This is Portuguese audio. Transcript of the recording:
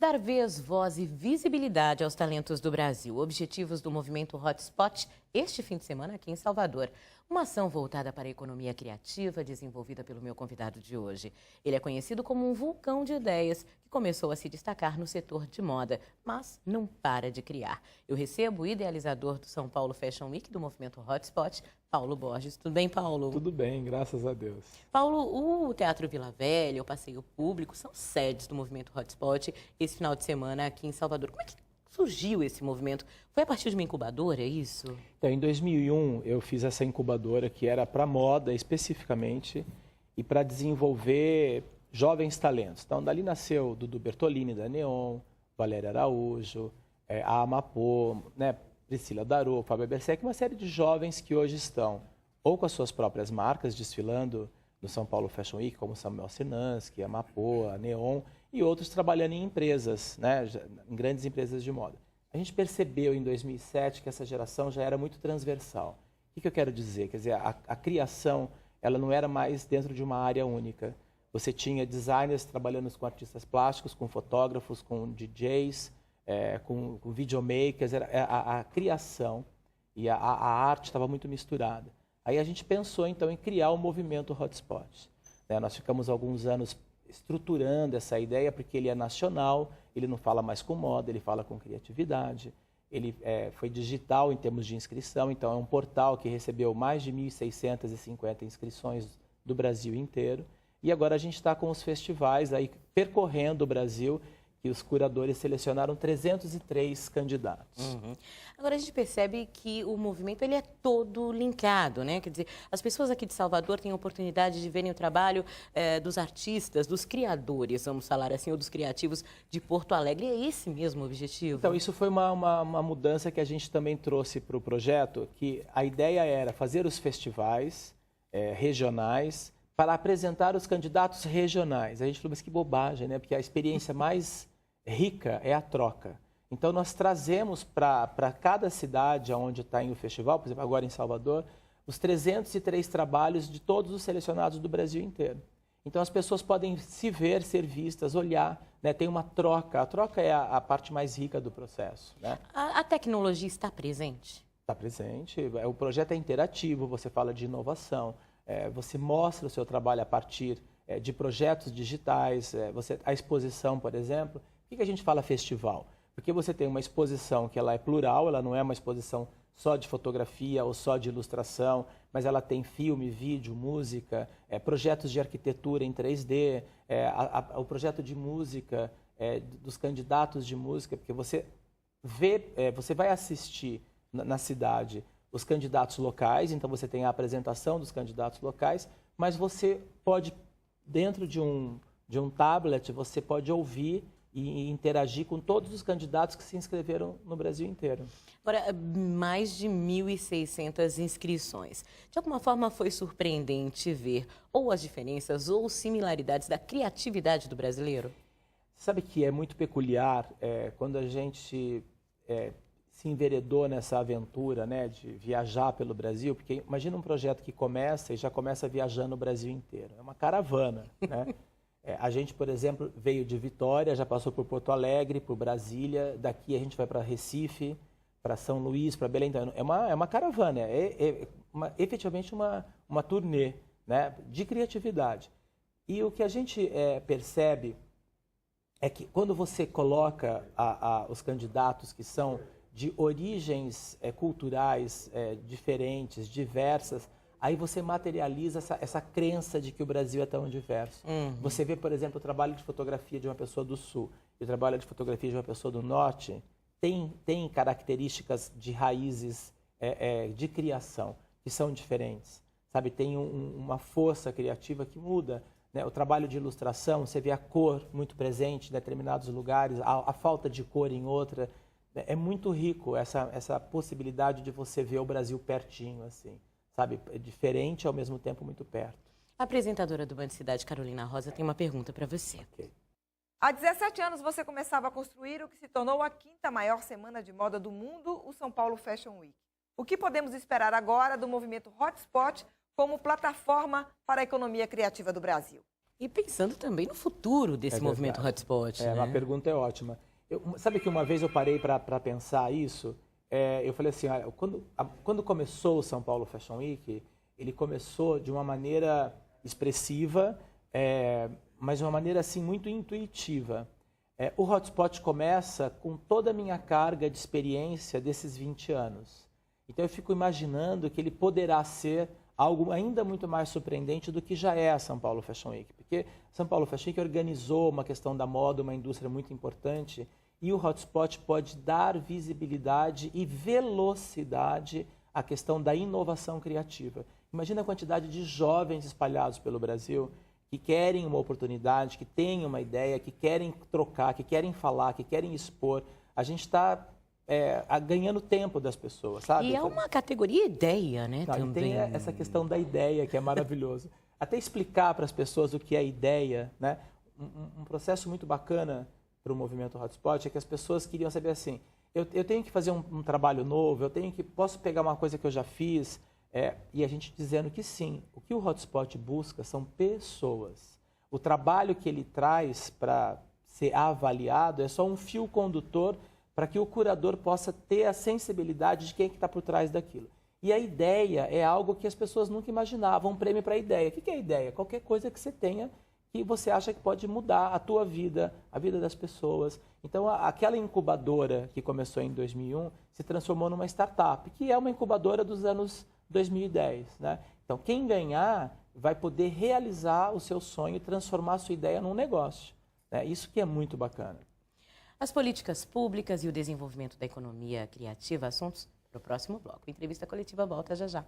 Dar vez, voz e visibilidade aos talentos do Brasil. Objetivos do movimento Hotspot este fim de semana aqui em Salvador. Uma ação voltada para a economia criativa desenvolvida pelo meu convidado de hoje. Ele é conhecido como um vulcão de ideias que começou a se destacar no setor de moda, mas não para de criar. Eu recebo o idealizador do São Paulo Fashion Week do movimento Hotspot, Paulo Borges. Tudo bem, Paulo? Tudo bem, graças a Deus. Paulo, o Teatro Vila Velha, o Passeio Público são sedes do movimento Hotspot esse final de semana aqui em Salvador. Como é que surgiu esse movimento? Foi a partir de uma incubadora, é isso? Então, em 2001, eu fiz essa incubadora que era para moda especificamente e para desenvolver jovens talentos. Então, dali nasceu Dudu Bertolini, da Neon, Valéria Araújo, a Amapô, né, Priscila Darô, Fábio Berserk, uma série de jovens que hoje estão ou com as suas próprias marcas desfilando no São Paulo Fashion Week, como Samuel Sinansky, a Amapô, a Neon, e outros trabalhando em empresas, né, em grandes empresas de moda. A gente percebeu em 2007 que essa geração já era muito transversal. O que eu quero dizer? Quer dizer, a criação ela não era mais dentro de uma área única. Você tinha designers trabalhando com artistas plásticos, com fotógrafos, com DJs, com videomakers. A criação e a arte estava muito misturada. Aí a gente pensou, então, em criar o movimento Hotspot. Nós ficamos alguns anos estruturando essa ideia, porque ele é nacional, ele não fala mais com moda, ele fala com criatividade. Ele foi digital em termos de inscrição, então é um portal que recebeu mais de 1.650 inscrições do Brasil inteiro. E agora a gente está com os festivais aí percorrendo o Brasil, e os curadores selecionaram 303 candidatos. Uhum. Agora a gente percebe que o movimento ele é todo linkado, né? Quer dizer, as pessoas aqui de Salvador têm a oportunidade de verem o trabalho dos artistas, dos criadores, vamos falar assim, ou dos criativos de Porto Alegre. É esse mesmo o objetivo? Então, isso foi uma mudança que a gente também trouxe para o projeto, que a ideia era fazer os festivais regionais para apresentar os candidatos regionais. A gente falou, mas que bobagem, né? Porque a experiência mais rica é a troca. Então, nós trazemos para cada cidade onde está em o festival, por exemplo, agora em Salvador, os 303 trabalhos de todos os selecionados do Brasil inteiro. Então, as pessoas podem se ver, ser vistas, olhar, né? Tem uma troca. A troca é a parte mais rica do processo, né? A tecnologia está presente? Está presente. O projeto é interativo, você fala de inovação, você mostra o seu trabalho a partir de projetos digitais, a exposição, por exemplo. Por que a gente fala festival? Porque você tem uma exposição que ela é plural, ela não é uma exposição só de fotografia ou só de ilustração, mas ela tem filme, vídeo, música, projetos de arquitetura em 3D, o projeto de música, dos candidatos de música, porque você você vai assistir na cidade os candidatos locais, então você tem a apresentação dos candidatos locais, mas você pode, dentro de um tablet, você pode ouvir e interagir com todos os candidatos que se inscreveram no Brasil inteiro. Agora, mais de 1.600 inscrições. De alguma forma foi surpreendente ver ou as diferenças ou similaridades da criatividade do brasileiro? Sabe que é muito peculiar quando a gente se enveredou nessa aventura, né, de viajar pelo Brasil, porque imagina um projeto que começa e já começa viajando o Brasil inteiro. É uma caravana, né? A gente, por exemplo, veio de Vitória, já passou por Porto Alegre, por Brasília, daqui a gente vai para Recife, para São Luís, para Belém. Então, é uma caravana, efetivamente uma turnê, né, de criatividade. E o que a gente percebe é que quando você coloca os candidatos que são de origens culturais diferentes, diversas, aí você materializa essa crença de que o Brasil é tão diverso. Uhum. Você vê, por exemplo, o trabalho de fotografia de uma pessoa do Sul e o trabalho de fotografia de uma pessoa do Norte tem características de raízes de criação que são diferentes. Sabe? Tem uma força criativa que muda, né? O trabalho de ilustração, você vê a cor muito presente em determinados lugares, a falta de cor em outra. É muito rico essa possibilidade de você ver o Brasil pertinho, assim. Sabe, é diferente ao mesmo tempo muito perto. A apresentadora do Band Cidade, Carolina Rosa, tem uma pergunta para você. Okay. Há 17 anos você começava a construir o que se tornou a 5ª maior semana de moda do mundo, o São Paulo Fashion Week. O que podemos esperar agora do movimento Hotspot como plataforma para a economia criativa do Brasil? E pensando também no futuro desse movimento hotspot. Uma pergunta é ótima. Sabe que uma vez eu parei para pensar isso? Eu falei assim, olha, quando começou o São Paulo Fashion Week, ele começou de uma maneira expressiva, mas de uma maneira assim muito intuitiva. O hotspot começa com toda a minha carga de experiência desses 20 anos. Então eu fico imaginando que ele poderá ser algo ainda muito mais surpreendente do que já é a São Paulo Fashion Week. Porque São Paulo Fashion Week organizou uma questão da moda, uma indústria muito importante, e o hotspot pode dar visibilidade e velocidade à questão da inovação criativa. Imagina a quantidade de jovens espalhados pelo Brasil que querem uma oportunidade, que têm uma ideia, que querem trocar, que querem falar, que querem expor. A gente está ganhando tempo das pessoas, sabe? E é uma categoria ideia, né? Não, também. E tem essa questão da ideia, que é maravilhoso. Até explicar para as pessoas o que é ideia, né? Um processo muito bacana para o movimento hotspot é que as pessoas queriam saber assim, eu tenho que fazer um trabalho novo, posso pegar uma coisa que eu já fiz, e a gente dizendo que sim. O que o hotspot busca são pessoas. O trabalho que ele traz para ser avaliado é só um fio condutor para que o curador possa ter a sensibilidade de quem está por trás daquilo. E a ideia é algo que as pessoas nunca imaginavam, um prêmio para a ideia. O que é ideia? Qualquer coisa que você tenha que você acha que pode mudar a tua vida, a vida das pessoas. Então, aquela incubadora que começou em 2001 se transformou numa startup, que é uma incubadora dos anos 2010. Né? Então, quem ganhar vai poder realizar o seu sonho e transformar a sua ideia num negócio. Né? Isso que é muito bacana. As políticas públicas e o desenvolvimento da economia criativa, assuntos para o próximo bloco. Entrevista coletiva volta já já.